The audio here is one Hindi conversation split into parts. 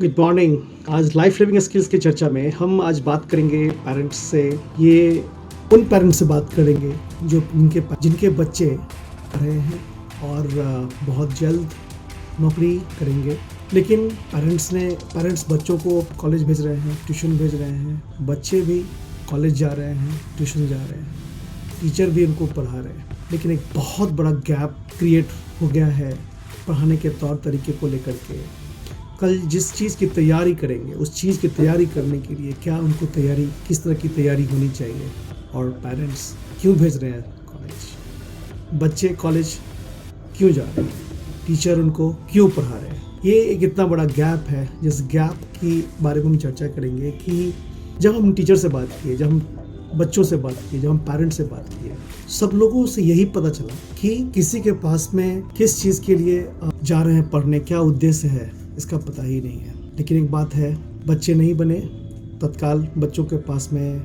Good morning. आज लाइफ लिविंग स्किल्स की चर्चा में हम आज बात करेंगे पेरेंट्स से। ये उन पेरेंट्स से बात करेंगे जो जिनके बच्चे पढ़ रहे हैं और बहुत जल्द नौकरी करेंगे, लेकिन पेरेंट्स बच्चों को कॉलेज भेज रहे हैं, ट्यूशन भेज रहे हैं, बच्चे भी कॉलेज जा रहे हैं, ट्यूशन जा रहे हैं, टीचर भी उनको पढ़ा रहे हैं, लेकिन एक बहुत बड़ा गैप क्रिएट हो गया है पढ़ाने के तौर तरीके को लेकर के। कल जिस चीज़ की तैयारी करेंगे उस चीज़ की तैयारी करने के लिए क्या उनको किस तरह की तैयारी होनी चाहिए, और पेरेंट्स क्यों भेज रहे हैं कॉलेज, बच्चे कॉलेज क्यों जा रहे हैं, टीचर उनको क्यों पढ़ा रहे हैं। ये एक इतना बड़ा गैप है, जिस गैप की बारे में हम चर्चा करेंगे कि जब हम टीचर से बात किए, जब हम बच्चों से बात की, जब हम पेरेंट्स से बात किए, सब लोगों से यही पता चला कि किसी के पास में किस चीज़ के लिए जा रहे हैं पढ़ने, क्या उद्देश्य है, इसका पता ही नहीं है। लेकिन एक बात है, बच्चे नहीं बने तत्काल, बच्चों के पास में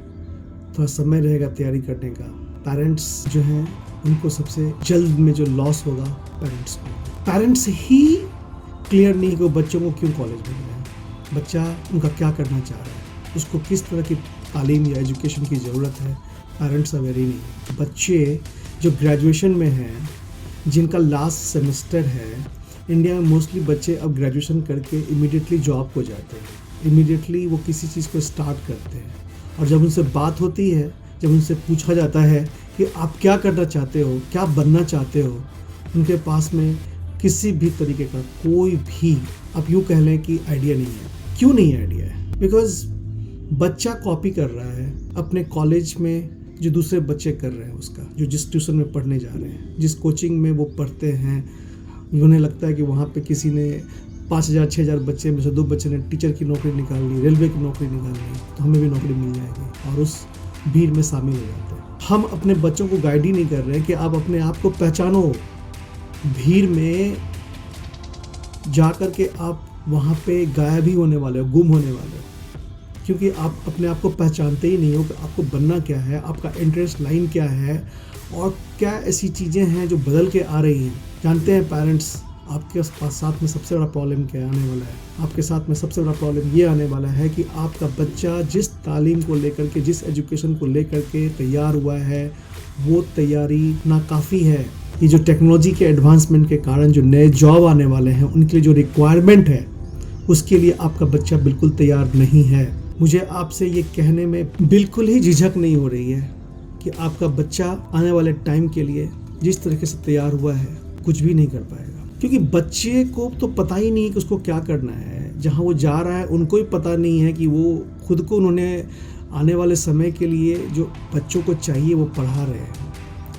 थोड़ा समय रहेगा तैयारी करने का। पेरेंट्स जो हैं उनको सबसे जल्द में जो लॉस होगा पेरेंट्स ही क्लियर नहीं कि वो बच्चों को क्यों कॉलेज भेज रहे हैं, बच्चा उनका क्या करना चाह रहा है, उसको किस तरह की तालीम या एजुकेशन की ज़रूरत है, पेरेंट्स अवेयर ही नहीं। बच्चे जो ग्रेजुएशन में हैं, जिनका लास्ट सेमेस्टर है, इंडिया में मोस्टली बच्चे अब ग्रेजुएशन करके इमीडिएटली जॉब को जाते हैं, इमीडिएटली वो किसी चीज़ को स्टार्ट करते हैं। और जब उनसे बात होती है, जब उनसे पूछा जाता है कि आप क्या करना चाहते हो, क्या बनना चाहते हो, उनके पास में किसी भी तरीके का कोई भी, आप यूँ कह लें कि आइडिया नहीं है। क्यों नहीं आइडिया है? बिकॉज बच्चा कॉपी कर रहा है अपने कॉलेज में जो दूसरे बच्चे कर रहे हैं, उसका जो जिस ट्यूशन में पढ़ने जा रहे हैं, जिस कोचिंग में वो पढ़ते हैं, उन्हें लगता है कि वहाँ पे किसी ने 5,000 6,000 बच्चे में से 2 बच्चे ने टीचर की नौकरी निकाल ली, रेलवे की नौकरी निकाल ली, तो हमें भी नौकरी मिल जाएगी, और उस भीड़ में शामिल हो जाते हैं। हम अपने बच्चों को गाइड ही नहीं कर रहे हैं कि आप अपने आप को पहचानो, भीड़ में जा कर के आप वहाँ पे गायब ही होने वाले हो, गुम होने वाले हो, क्योंकि आप अपने आप को पहचानते ही नहीं हो कि आपको बनना क्या है, आपका इंटरेस्ट लाइन क्या है, और क्या ऐसी चीज़ें हैं जो बदल के आ रही हैं। जानते हैं पेरेंट्स, आपके साथ में सबसे बड़ा प्रॉब्लम क्या आने वाला है? आपके साथ में सबसे बड़ा प्रॉब्लम ये आने वाला है कि आपका बच्चा जिस तालीम को लेकर के, जिस एजुकेशन को लेकर के तैयार हुआ है, वो तैयारी नाकाफ़ी है। ये जो टेक्नोलॉजी के एडवांसमेंट के कारण जो नए जॉब आने वाले हैं, उनके लिए जो रिक्वायरमेंट है, उसके लिए आपका बच्चा बिल्कुल तैयार नहीं है। मुझे आपसे ये कहने में बिल्कुल ही झिझक नहीं हो रही है कि आपका बच्चा आने वाले टाइम के लिए जिस तरीके से तैयार हुआ है, कुछ भी नहीं कर पाएगा, क्योंकि बच्चे को तो पता ही नहीं कि उसको क्या करना है। जहाँ वो जा रहा है उनको ही पता नहीं है कि वो खुद को उन्होंने आने वाले समय के लिए जो बच्चों को चाहिए वो पढ़ा रहे हैं,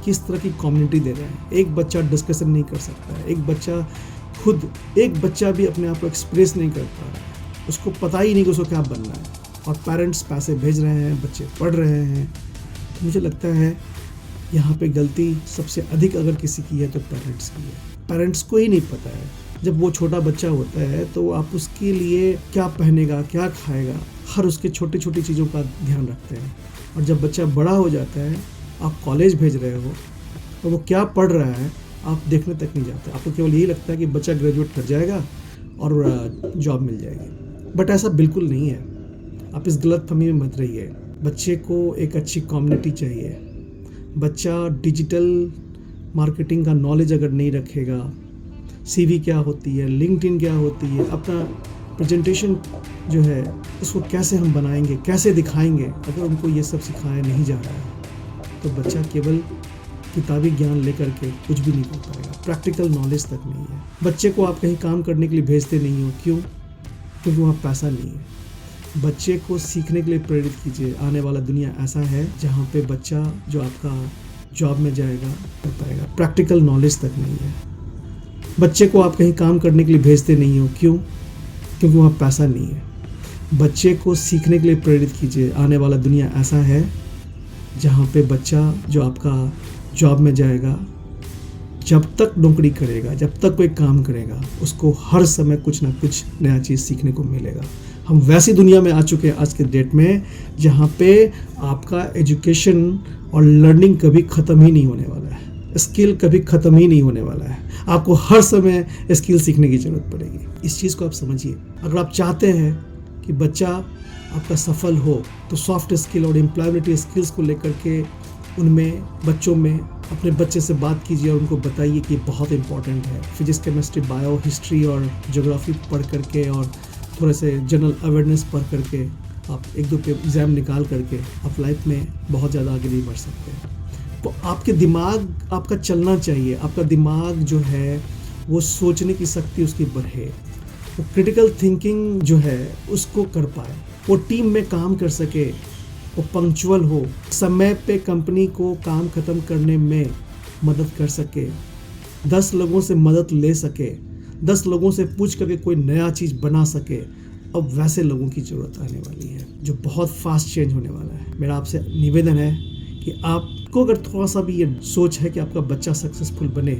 किस तरह की कम्युनिटी दे रहे हैं। एक बच्चा डिस्कशन नहीं कर सकता है, एक बच्चा भी अपने आप को एक्सप्रेस नहीं कर पा रहा है, उसको पता ही नहीं कि उसको क्या बनना है, और पेरेंट्स पैसे भेज रहे हैं, बच्चे पढ़ रहे हैं। मुझे लगता है यहाँ पे गलती सबसे अधिक अगर किसी की है तो पेरेंट्स की है। पेरेंट्स को ही नहीं पता है, जब वो छोटा बच्चा होता है तो आप उसके लिए क्या पहनेगा, क्या खाएगा, हर उसके छोटी छोटी चीज़ों का ध्यान रखते हैं। और जब बच्चा बड़ा हो जाता है, आप कॉलेज भेज रहे हो, तो वो क्या पढ़ रहा है आप देखने तक नहीं जाते। आपको केवल यही लगता है कि बच्चा ग्रेजुएट कर जाएगा और जॉब मिल जाएगी, बट ऐसा बिल्कुल नहीं है। आप इस गलतफहमी में मत रहिए। बच्चे को एक अच्छी कम्युनिटी चाहिए। बच्चा डिजिटल मार्केटिंग का नॉलेज अगर नहीं रखेगा, सीवी क्या होती है, लिंक्डइन क्या होती है, अपना प्रेजेंटेशन जो है उसको कैसे हम बनाएंगे, कैसे दिखाएंगे, अगर उनको ये सब सिखाया नहीं जा रहा है तो बच्चा केवल किताबी ज्ञान लेकर के कुछ भी नहीं कर पाएगा, प्रैक्टिकल नॉलेज तक नहीं है। बच्चे को आप कहीं काम करने के लिए भेजते नहीं हो, क्यों? क्योंकि वहाँ पैसा नहीं है। बच्चे को सीखने के लिए प्रेरित कीजिए। आने वाला दुनिया ऐसा है जहाँ पे बच्चा जो आपका जॉब में जाएगा कर पाएगा, प्रैक्टिकल नॉलेज तक नहीं है। बच्चे को आप कहीं काम करने के लिए भेजते नहीं हो, क्यों? क्योंकि वहाँ पैसा नहीं है। बच्चे को सीखने के लिए प्रेरित कीजिए। आने वाला दुनिया ऐसा है जहाँ पे बच्चा जो आपका जॉब में जाएगा, जब तक नौकरी करेगा, जब तक कोई काम करेगा, उसको हर समय कुछ ना कुछ नया चीज़ सीखने को मिलेगा। हम वैसी दुनिया में आ चुके हैं आज के डेट में जहाँ पे आपका एजुकेशन और लर्निंग कभी ख़त्म ही नहीं होने वाला है, स्किल कभी ख़त्म ही नहीं होने वाला है। आपको हर समय स्किल सीखने की ज़रूरत पड़ेगी। इस चीज़ को आप समझिए। अगर आप चाहते हैं कि बच्चा आपका सफल हो तो सॉफ्ट स्किल और एम्प्लॉयबिलिटी स्किल्स को लेकर के उनमें बच्चों में अपने बच्चे से बात कीजिए और उनको बताइए कि बहुत इंपॉर्टेंट है। फिजिक्स, केमिस्ट्री, बायो, हिस्ट्री और ज्योग्राफी पढ़ करके और थोड़े से जनरल अवेयरनेस पढ़ करके आप 1-2 पे एग्ज़ाम निकाल करके आप लाइफ में बहुत ज़्यादा आगे नहीं बढ़ सकते। तो आपके दिमाग आपका चलना चाहिए। आपका दिमाग जो है वो सोचने की शक्ति उसकी बढ़े, वो क्रिटिकल थिंकिंग जो है उसको कर पाए, वो टीम में काम कर सके, वो पंक्चुअल हो, समय पे कंपनी को काम ख़त्म करने में मदद कर सके, 10 लोगों से मदद ले सके, 10 लोगों से पूछ करके कोई नया चीज़ बना सके। अब वैसे लोगों की ज़रूरत आने वाली है जो बहुत फास्ट चेंज होने वाला है। मेरा आपसे निवेदन है कि आपको अगर थोड़ा सा भी ये सोच है कि आपका बच्चा सक्सेसफुल बने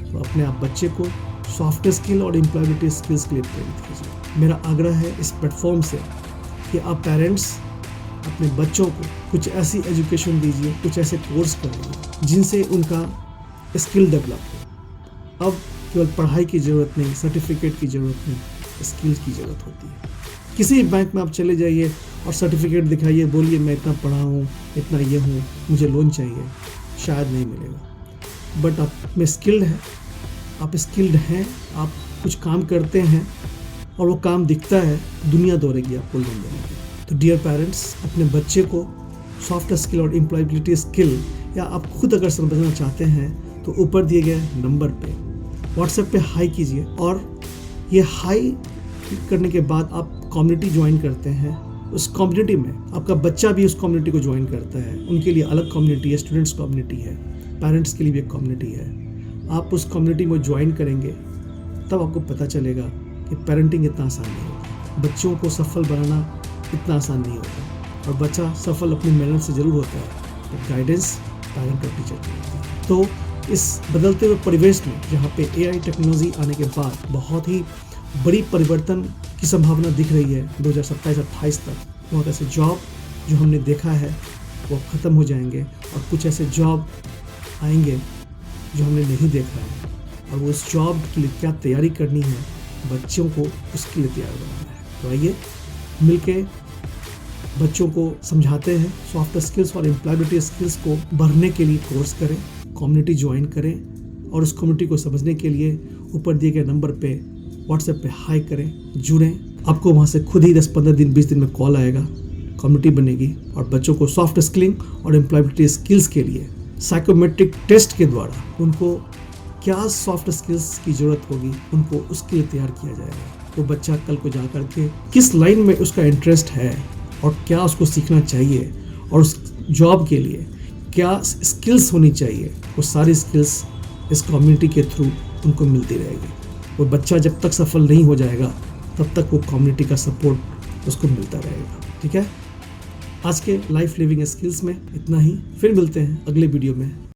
तो अपने आप बच्चे को सॉफ्ट स्किल और एम्प्लॉयबिलिटी स्किल्स के लिए प्रेरित कीजिए। मेरा आग्रह है इस प्लेटफॉर्म से कि आप पेरेंट्स अपने बच्चों को कुछ ऐसी एजुकेशन दीजिए, कुछ ऐसे कोर्स कराइए जिनसे उनका स्किल डेवलप हो। अब केवल पढ़ाई की ज़रूरत नहीं, सर्टिफिकेट की ज़रूरत नहीं, स्किल्स की ज़रूरत होती है। किसी भी बैंक में आप चले जाइए और सर्टिफिकेट दिखाइए, बोलिए मैं इतना पढ़ा हूँ, इतना ये हूँ, मुझे लोन चाहिए, शायद नहीं मिलेगा। बट आप में स्किल्ड है, आप स्किल्ड हैं, आप कुछ काम करते हैं और वो काम दिखता है, दुनिया दौड़ेगी आपको लोन देने के। तो डियर पेरेंट्स, अपने बच्चे को सॉफ्ट स्किल और एम्प्लॉयबिलिटी स्किल या आप खुद अगर समझना चाहते हैं तो ऊपर दिए गए नंबर पे व्हाट्सएप पे हाई कीजिए और ये हाई क्लिक करने के बाद आप कम्युनिटी ज्वाइन करते हैं। उस कम्युनिटी में आपका बच्चा भी उस कम्युनिटी को ज्वाइन करता है। उनके लिए अलग कम्युनिटी है, स्टूडेंट्स कम्युनिटी है, पेरेंट्स के लिए भी एक कम्युनिटी है। आप उस कम्युनिटी में ज्वाइन करेंगे तब आपको पता चलेगा कि पेरेंटिंग इतना आसान नहीं होता, बच्चों को सफल बनाना इतना आसान नहीं होता। और बच्चा सफल अपनी मेहनत से ज़रूर होता है, तो गाइडेंस पेरेंट और टीचर की होती है। तो इस बदलते हुए परिवेश में जहाँ पे AI टेक्नोलॉजी आने के बाद बहुत ही बड़ी परिवर्तन की संभावना दिख रही है 2027-28 तक, बहुत ऐसे जॉब जो हमने देखा है वो ख़त्म हो जाएंगे और कुछ ऐसे जॉब आएंगे जो हमने नहीं देखा है। और वो उस जॉब के लिए क्या तैयारी करनी है, बच्चों को उसके लिए तैयार बनाना है। तो आइए मिलके बच्चों को समझाते हैं सॉफ्ट स्किल्स और एम्प्लॉयबिलिटी स्किल्स को बढ़ने के लिए कोर्स करें, कम्युनिटी ज्वाइन करें और उस कम्युनिटी को समझने के लिए ऊपर दिए गए नंबर पे व्हाट्सएप पे हाई करें, जुड़ें। आपको वहाँ से खुद ही 10-15 दिन 20 दिन में कॉल आएगा, कम्युनिटी बनेगी और बच्चों को सॉफ्ट स्किलिंग और एम्प्लॉयबिलिटी स्किल्स के लिए साइकोमेट्रिक टेस्ट के द्वारा उनको क्या सॉफ्ट स्किल्स की ज़रूरत होगी उनको उसके लिए तैयार किया जाएगा। वो बच्चा कल को जा कर के किस लाइन में उसका इंटरेस्ट है और क्या उसको सीखना चाहिए और उस जॉब के लिए क्या स्किल्स होनी चाहिए, वो सारी स्किल्स इस कम्युनिटी के थ्रू उनको मिलती रहेगी। वो बच्चा जब तक सफल नहीं हो जाएगा तब तक वो कम्युनिटी का सपोर्ट उसको मिलता रहेगा। ठीक है, आज के लाइफ लिविंग स्किल्स में इतना ही। फिर मिलते हैं अगले वीडियो में।